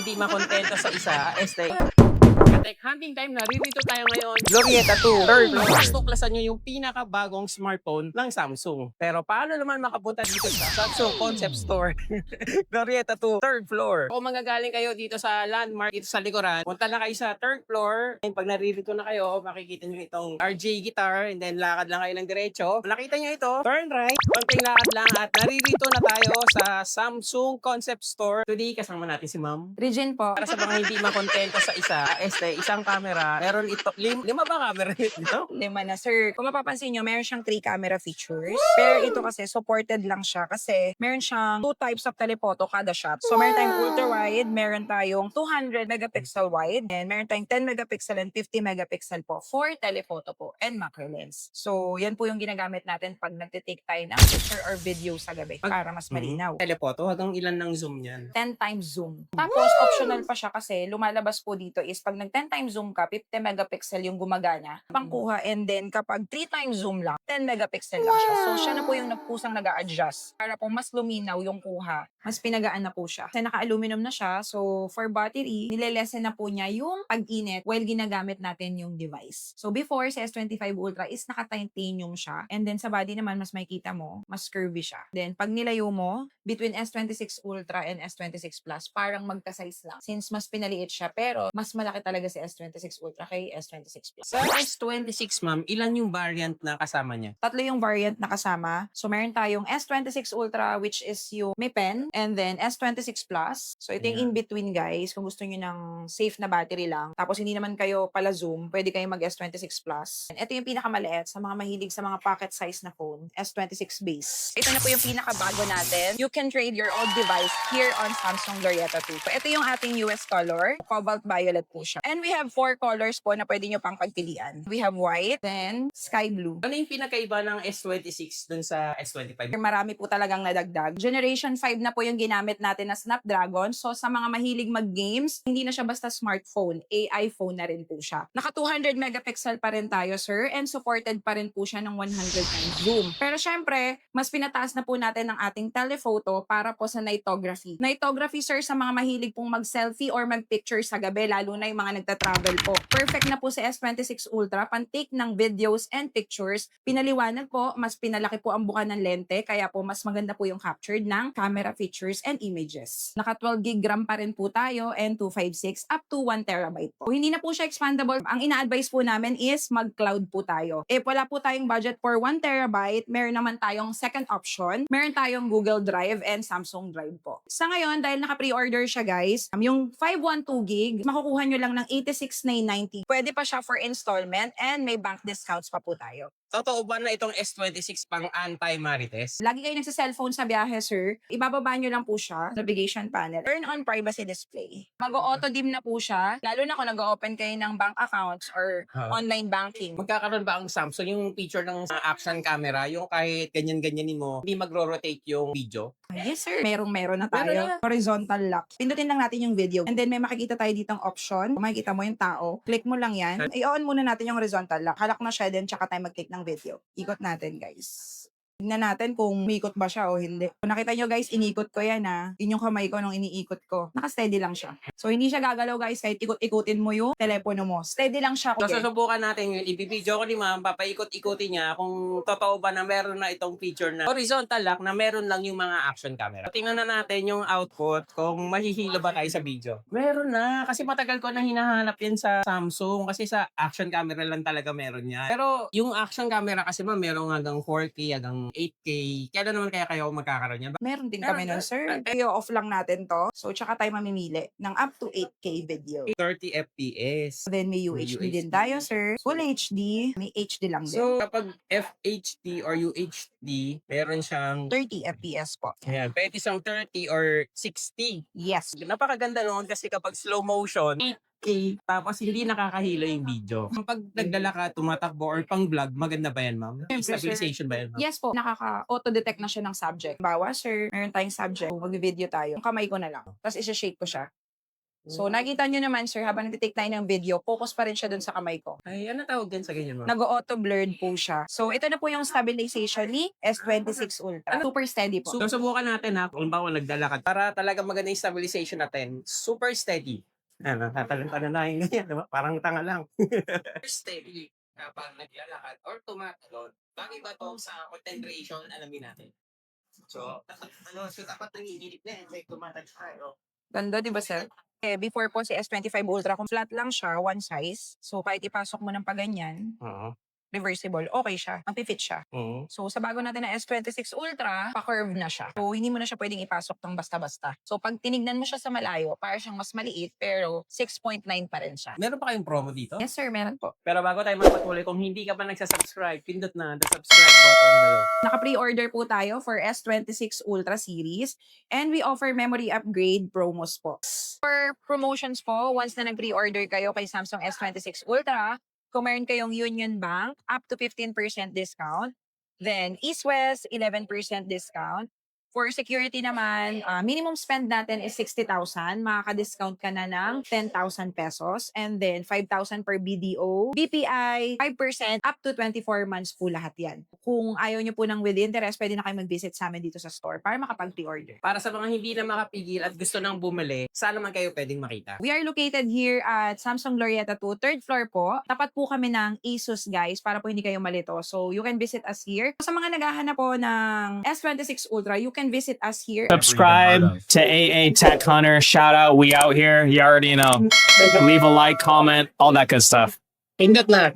hindi makontento sa isa, Tech hunting time, naririto tayo ngayon. Glorieta 2, third floor. Tuklasan nyo yung pinakabagong smartphone ng Samsung. Pero paano naman makapunta dito sa Samsung Concept Store? Glorieta 2, third floor. Kung manggagaling kayo dito sa landmark, dito sa likuran, punta na kayo sa third floor. And pag naririto na kayo, makikita nyo itong RJ guitar. And then lakad lang kayo ng diretso. Nakita nyo ito, turn right. Konting lakad lang at naririto na tayo sa Samsung Concept Store. Today, kasama natin si Ma'am. Regine po. Para sa mga hindi makontento sa isa, isang camera, meron ito, lima ba camera dito? 5 na, sir. Kung mapapansin nyo, meron siyang 3 camera features. Pero ito kasi, supported lang siya kasi meron siyang 2 types of telephoto kada shot. So, meron tayong ultra-wide, meron tayong 200 megapixel wide, and meron tayong 10 megapixel and 50 megapixel po for telephoto po and macro lens. So, yan po yung ginagamit natin pag nagtitake tayo ng picture or video sa gabi para mas malinaw. Telephoto, hanggang ilan ng zoom niyan? 10 times zoom. Tapos, optional pa siya kasi lumalabas po dito is pag nag 10 times zoom ka, 50 megapixel yung gumagana. Pangkuha, and then kapag 3 times zoom lang, 10 megapixel lang siya. So, siya na po yung nagpusang nag-a-adjust para po mas luminaw yung kuha. Mas pinagaan na po siya. Kasi naka-aluminum na siya. So, for battery, nilelesen na po niya yung pag-init while ginagamit natin yung device. So, before sa S25 Ultra is naka-titanium siya. And then sa body naman, mas makikita mo, mas curvy siya. Then, pag nilayo mo, between S26 Ultra and S26 Plus, parang magka-size lang. Since mas pinaliit siya, pero mas malaki talaga si S26 Ultra kay S26 Plus. Sa S26, ma'am, ilan yung variant na kasama niya? 3 yung variant na kasama. So, meron tayong S26 Ultra, which is yung may pen, and then S26 Plus. So, ito yung in-between, guys. Kung gusto nyo ng safe na battery lang, tapos hindi naman kayo pala zoom, pwede kayong mag S26 Plus. And ito yung pinakamaliit sa mga mahilig sa mga pocket size na phone, S26 base. Ito na po yung pinakabago natin. You can trade your old device here on Samsung Glorieta 2. So, ito yung ating US color. Cobalt violet po siya. And we have 4 colors po na pwede nyo pang pagpilian. We have white, then sky blue. Ano yung pinakaiba ng S26 dun sa S25? Marami po talagang nadagdag. Generation 5 na po yung ginamit natin na Snapdragon. So, sa mga mahilig mag-games, hindi na siya basta smartphone. AI phone na rin po siya. Naka 200 megapixel pa rin tayo, sir. And supported pa rin po siya ng 100 times zoom. Pero syempre, mas pinataas na po natin ang ating telephoto para po sa nightography. Nightography, sir, sa mga mahilig pong mag-selfie or mag-picture sa gabi, lalo na yung mga nagta-travel po. Perfect na po sa S26 Ultra, pan-take ng videos and pictures. Pinaliwanag po, mas pinalaki po ang buka ng lente, kaya po mas maganda po yung captured ng camera features and images. Naka 12 gig RAM pa rin po tayo and 256 up to 1 terabyte po. Kung hindi na po siya expandable, ang ina-advise po namin is mag-cloud po tayo. If wala po tayong budget for 1 terabyte, meron naman tayong second option. Meron tayong Google Drive and Samsung Drive po. Sa ngayon, dahil naka-pre-order siya, guys, yung 512 gig, makukuha nyo lang ng 86,990. Pwede pa siya for installment and may bank discounts pa po tayo. Totoo ba na itong S26 pang anti-marites? Lagi kayo nagsa-cellphone sa biyahe, sir. Ibababa nyo lang po siya, navigation panel. Turn on privacy display. Mag-auto dim na po siya, lalo na kung nag-open kayo ng bank accounts or online banking. Magkakaroon ba ang Samsung yung feature ng action camera, yung kahit ganyan-ganyanin mo, hindi magro-rotate yung video? Yes, sir. Meron na tayo. Meron na. Horizontal lock. Pindutin lang natin yung video. And then may makikita tayo ditong option. Kung makikita mo yung tao, click mo lang yan. I-on muna natin yung horizontal lock. Halak na siya din, tsaka tayo mag-click ng video. Ikot natin, guys. Tingnan natin kung umikot ba siya o hindi. Kung nakita nyo, guys, inikot ko yan, ha. Yun yung kamay ko nung iniikot ko. Naka-steady lang siya. So, hindi siya gagalaw, guys, kahit ikot-ikutin mo yung telepono mo. Steady lang siya. So, Okay. susubukan natin yun. Ibibideo ko ni ma'am, papaikot-ikutin niya kung totoo ba na meron na itong feature na horizontal lock na meron lang yung mga action camera. Tingnan na natin yung output kung mahihilo ba tayo sa video. Meron na. Kasi matagal ko na hinahanap yan sa Samsung. Kasi sa action camera lang talaga meron yan. Pero yung action camera kasi ma'am, meron hanggang 4K, hanggang 8K. Kailan naman kaya kayo magkakaroon yan? Meron din kami nun, sir. I-off lang natin to. So, tsaka tayo mamimili ng up to 8K video. 30 FPS. Then, may UHD din tayo, sir. Full HD, may HD lang din. So, kapag FHD or UHD, meron siyang 30 FPS po. ayan, pwede siyang 30 or 60. Yes. Napakaganda noon kasi kapag slow motion, 8K, tapos hindi nakakahilo yung video. Kapag nagdala ka, tumatakbo or pang vlog, maganda ba yan, ma'am? Stabilization ba yan, ma'am? Yes po, nakaka-auto-detect na siya ng subject. Bawa, sir, meron tayong subject. Kung mag-video tayo, yung kamay ko na lang. Tapos isa-shake ko siya. So, nakita nyo naman, sir, habang nag-take tayo ng video, focus pa rin siya dun sa kamay ko. Ay, ano tawag din sa ganyan, ma'am? Nag-auto-blurred po siya. So, ito na po yung stabilization ni S26 Ultra. Super steady po. So, subukan natin ha, kung bawa naglalakad. Para talaga maganda yung stabilization natin, super steady. Ano, tatalon na yung ganyan, diba? Parang tanga lang. Super steady kapag naglalakad or tumatalon. Bagay ba to sa concentration, alamin natin. So, dapat nanginginig na like tumatag tayo. Ganda, di ba, sir? Before po si S25 Ultra, kung flat lang siya, one size. So, kahit ipasok mo ng paganyan, Oo. reversible, okay siya. Mag-fit siya. Oo. So, sa bago natin na S26 Ultra, pa-curve na siya. So, hindi mo na siya pwedeng ipasok ng basta-basta. So, pag tinignan mo siya sa malayo, para siyang mas maliit, pero 6.9 pa rin siya. Meron pa kayong promo dito? Yes, sir, meron po. Pero bago tayo magpatuloy, kung hindi ka pa nagsasubscribe, pindot na the subscribe button below. Naka-pre-order po tayo for S26 Ultra series and we offer memory upgrade promos po. For promotions po, once na nag-pre-order kayo kay Samsung S26 Ultra, kung meron kayong Union Bank, up to 15% discount. Then, East West, 11% discount. For security naman, minimum spend natin is 60,000. Makaka-discount ka na ng 10,000 pesos. And then, 5,000 per BDO. BPI, 5% up to 24 months po lahat yan. Kung ayaw nyo po ng with interest, pwede na kayo mag-visit sa amin dito sa store para makapag-pre-order. Para sa mga hindi na makapigil at gusto nang bumili, saan naman kayo pwedeng makita? We are located here at Samsung Glorieta 2, third floor po. Tapat po kami ng ASUS, guys, para po hindi kayo malito. So, you can visit us here. Sa mga naghahanap po ng S26 Ultra, you can visit us here. Subscribe to AA Tech Hunter. Shout out. We out here. You already know. Leave a like, comment, all that good stuff. Pindot na.